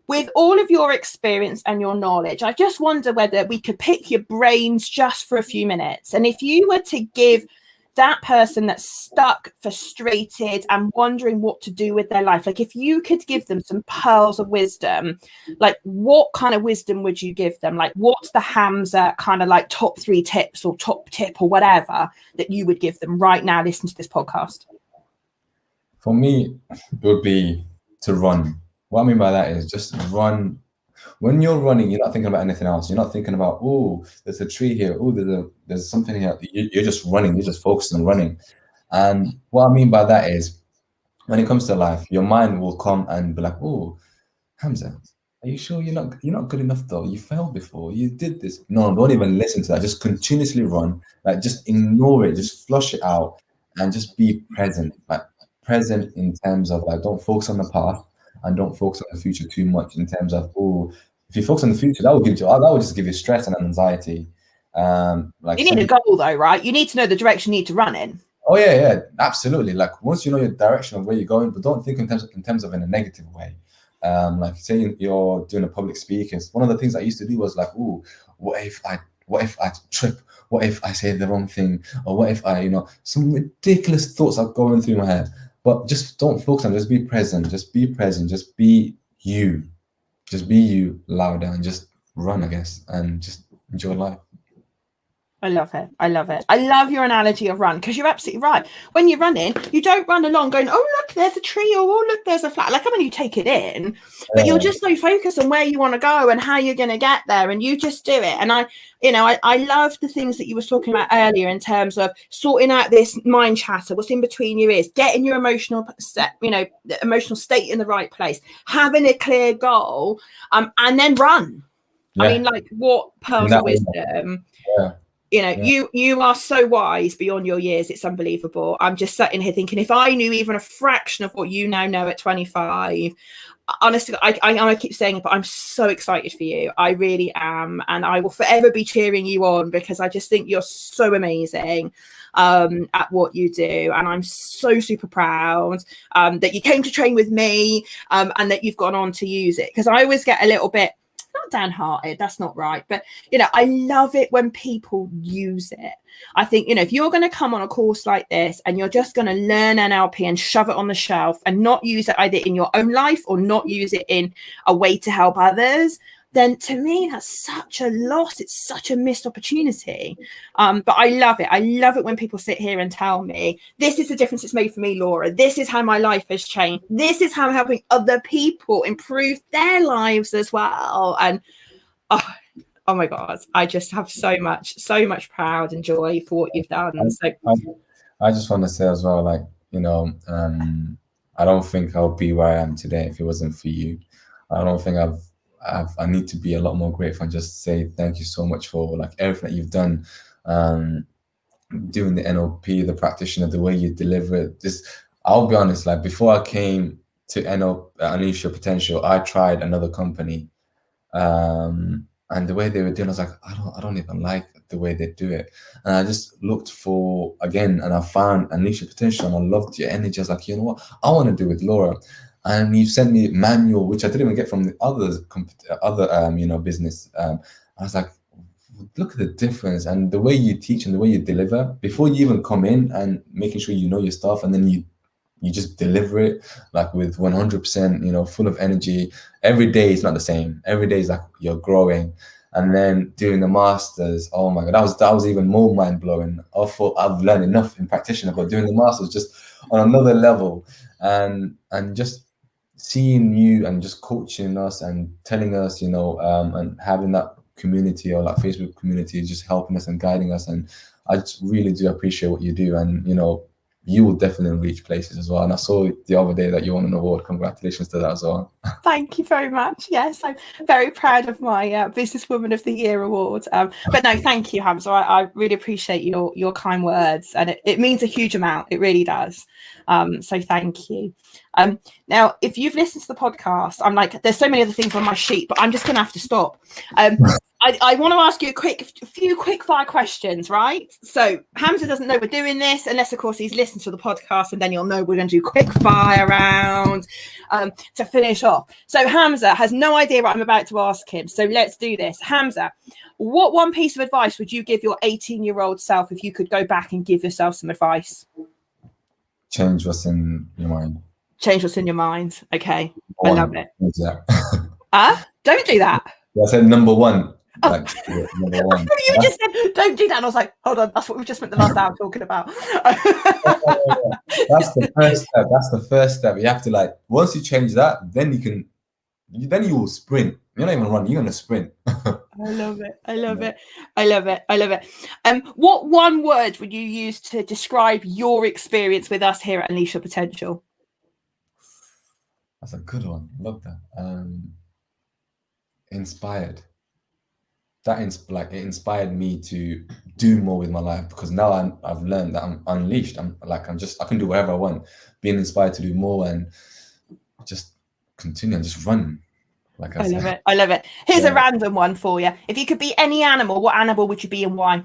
Speaker 1: with all of your experience and your knowledge, I just wonder whether we could pick your brains just for a few minutes. And if you were to give that person that's stuck, frustrated, and wondering what to do with their life, like, if you could give them some pearls of wisdom, like, what kind of wisdom would you give them? Like, what's the Hamza kind of like top 3 tips or top tip or whatever that you would give them right now listening to this podcast?
Speaker 2: For me, it would be to run. What I mean by that is just run. When you're running, you're not thinking about anything else. You're not thinking about, oh, there's a tree here. Oh, there's something here. You're just running. You're just focused on running. And what I mean by that is, when it comes to life, your mind will come and be like, oh, Hamza, Are you sure you're not good enough though? You failed before. You did this. No, don't even listen to that. Just continuously run. Like just ignore it. Just flush it out and just be present. Like present in terms of like don't focus on the past and don't focus on the future too much in terms of if you focus on the future, that would just give you stress and anxiety. Like
Speaker 1: You need a goal though, right? You need to know the direction you need to run in.
Speaker 2: Oh yeah, absolutely. Like once you know your direction of where you're going, but don't think in terms of in a negative way. Like saying you're doing a public speak. One of the things I used to do was like, ooh, what if I trip? What if I say the wrong thing? Or what if some ridiculous thoughts are going through my head. But just don't focus on. Just be present. Just be present. Just be you. Just be you louder and just run, I guess, and just enjoy life.
Speaker 1: I love it. I love it. I love your analogy of run, because you're absolutely right. When you're running, you don't run along going, oh, look, there's a tree, or oh, look, there's a flat. Like, I mean, you take it in, but you're just so focused on where you want to go and how you're going to get there, and you just do it. And I love the things that you were talking about earlier in terms of sorting out this mind chatter, what's in between your ears, getting your emotional state in the right place, having a clear goal, and then run. Yeah. I mean, like, what pearls of wisdom.
Speaker 2: Yeah.
Speaker 1: You are so wise beyond your years. It's unbelievable. I'm just sitting here thinking, if I knew even a fraction of what you now know at 25, honestly, I keep saying it, but I'm so excited for you. I really am. And I will forever be cheering you on, because I just think you're so amazing at what you do. And I'm so super proud that you came to train with me and that you've gone on to use it. Because I always get a little bit, not downhearted, that's not right, but I love it when people use it. I think if you're going to come on a course like this and you're just going to learn NLP and shove it on the shelf and not use it either in your own life or not use it in a way to help others, then to me that's such a loss. It's such a missed opportunity. But I love it. I love it when people sit here and tell me, this is the difference it's made for me, Laura. This is how my life has changed. This is how I'm helping other people improve their lives as well. And oh my God, I just have so much pride and joy for what you've done.
Speaker 2: I just want to say as well, like, I don't think I'll be where I am today if it wasn't for you. I don't think I need to be a lot more grateful and just say thank you so much for like everything that you've done, doing the NLP, the practitioner, the way you deliver it. I'll be honest, like before I came to NLP, Unleash Your Potential, I tried another company, and the way they were doing, I was like, I don't even like the way they do it. And I just looked for again, and I found Unleash Your Potential, and I loved your energy. I was like, you know what, I want to do with Laura. And you sent me a manual, which I didn't even get from the other business. I was like, look at the difference and the way you teach and the way you deliver before you even come in, and making sure you know your stuff, and then you just deliver it like with 100%, full of energy. Every day is not the same. Every day is like you're growing. And then doing the masters, oh my God, that was even more mind blowing. I thought I've learned enough in practitioner, but doing the masters just on another level, and just seeing you and just coaching us and telling us, and having that community or like Facebook community, just helping us and guiding us. And I just really do appreciate what you do. And, you will definitely reach places as well. And I saw the other day that you won an award. Congratulations to that as well.
Speaker 1: Thank you very much. Yes, I'm very proud of my Businesswoman of the Year award. But no, thank you, Hamza. I really appreciate your kind words, and it means a huge amount. It really does. So thank you. Now, if you've listened to the podcast, I'm like, there's so many other things on my sheet, but I'm just going to have to stop. I want to ask you a few quick fire questions, right? So Hamza doesn't know we're doing this unless, of course, he's listened to the podcast, and then you'll know we're going to do quick fire round to finish off. So Hamza has no idea what I'm about to ask him. So let's do this. Hamza, what one piece of advice would you give your 18-year-old self if you could go back and give yourself some advice?
Speaker 2: Change what's in your mind.
Speaker 1: Change what's in your mind. Okay. I love it.
Speaker 2: Yeah.
Speaker 1: Don't do that.
Speaker 2: I said number one. Like, number one.
Speaker 1: You just said don't do that, and I was like, hold on, that's what we just spent the last hour talking about.
Speaker 2: That's the first step. That's the first step. You have to once you change that, then you will sprint. You're not even running, you're gonna sprint.
Speaker 1: I love it. I love it. I love it. I love it. What one word would you use to describe your experience with us here at Unleash Your Potential?
Speaker 2: That's a good one. Love that. inspired. It inspired me to do more with my life, because now I've learned that I'm unleashed. I can do whatever I want. Being inspired to do more and just continue and just run. Like I
Speaker 1: love it. I love it. Here's a random one for you. If you could be any animal, what animal would you be and why?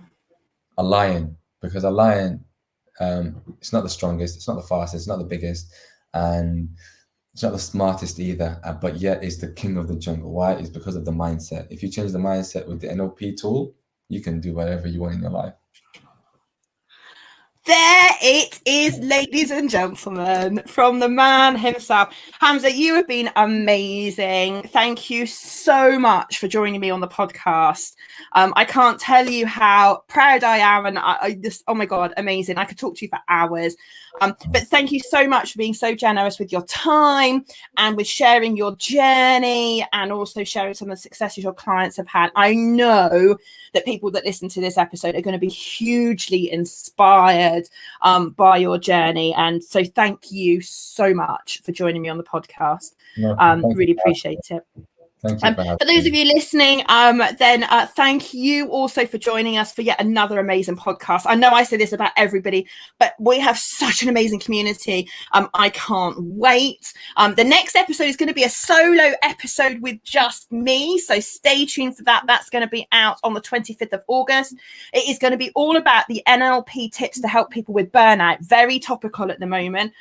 Speaker 2: A lion, because a lion, it's not the strongest, it's not the fastest, it's not the biggest, and it's not the smartest either, but yet it's the king of the jungle. Why? It's because of the mindset. If you change the mindset with the NLP tool, you can do whatever you want in your life.
Speaker 1: There it is, ladies and gentlemen, from the man himself. Hamza, you have been amazing. Thank you so much for joining me on the podcast. I can't tell you how proud I am, and I just, oh my God, amazing. I could talk to you for hours. But thank you so much for being so generous with your time and with sharing your journey, and also sharing some of the successes your clients have had. I know that people that listen to this episode are going to be hugely inspired by your journey. And so thank you so much for joining me on the podcast. Really appreciate it.
Speaker 2: Thank you
Speaker 1: for those of you listening, thank you also for joining us for yet another amazing podcast. I know I say this about everybody, but we have such an amazing community. I can't wait. The next episode is going to be a solo episode with just me, so stay tuned for that. That's going to be out on the 25th of August. It is going to be all about the NLP tips to help people with burnout. Very topical at the moment.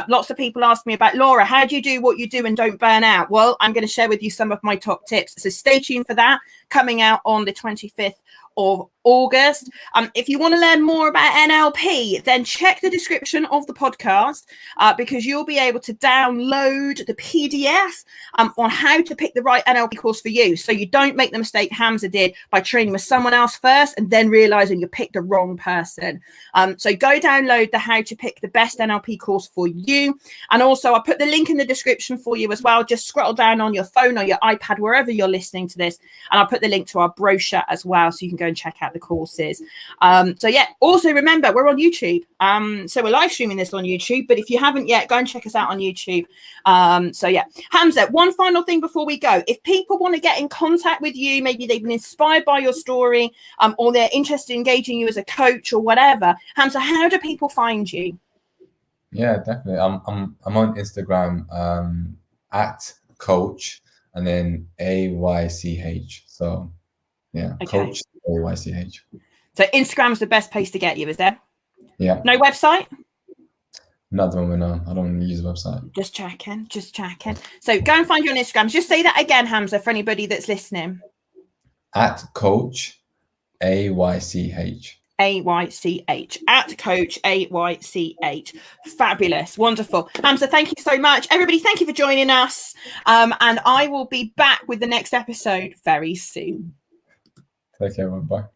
Speaker 1: Lots of people ask me about, Laura, how do you do what you do and don't burn out? Well, I'm going to share with you some of my top tips. So stay tuned for that, coming out on the 25th of August. If you want to learn more about NLP, then check the description of the podcast, because you'll be able to download the PDF on how to pick the right NLP course for you, so you don't make the mistake Hamza did by training with someone else first and then realizing you picked the wrong person. So go download the how to pick the best NLP course for you. And also I'll put the link in the description for you as well. Just scroll down on your phone or your iPad, wherever you're listening to this, and I'll put the link to our brochure as well, so you can go and check out the courses. So yeah, also remember, we're on YouTube. So we're live streaming this on YouTube, but if you haven't yet, go and check us out on YouTube. So yeah, Hamza, one final thing before we go. If people want to get in contact with you, maybe they've been inspired by your story, or they're interested in engaging you as a coach or whatever, Hamza, how do people find you?
Speaker 2: Yeah, definitely. I'm on Instagram at coach and then AYCH. So yeah, okay. Coach AYCH.
Speaker 1: So Instagram's the best place to get you, is there?
Speaker 2: Yeah.
Speaker 1: No website?
Speaker 2: Not the moment, no. I don't use a website.
Speaker 1: Just checking. So go and find you on Instagram. Just say that again, Hamza, for anybody that's listening.
Speaker 2: At coach AYCH.
Speaker 1: AYCH, at coach AYCH. Fabulous, wonderful. Hamza, thank you so much. Everybody, thank you for joining us. And I will be back with the next episode very soon.
Speaker 2: Take care, bye.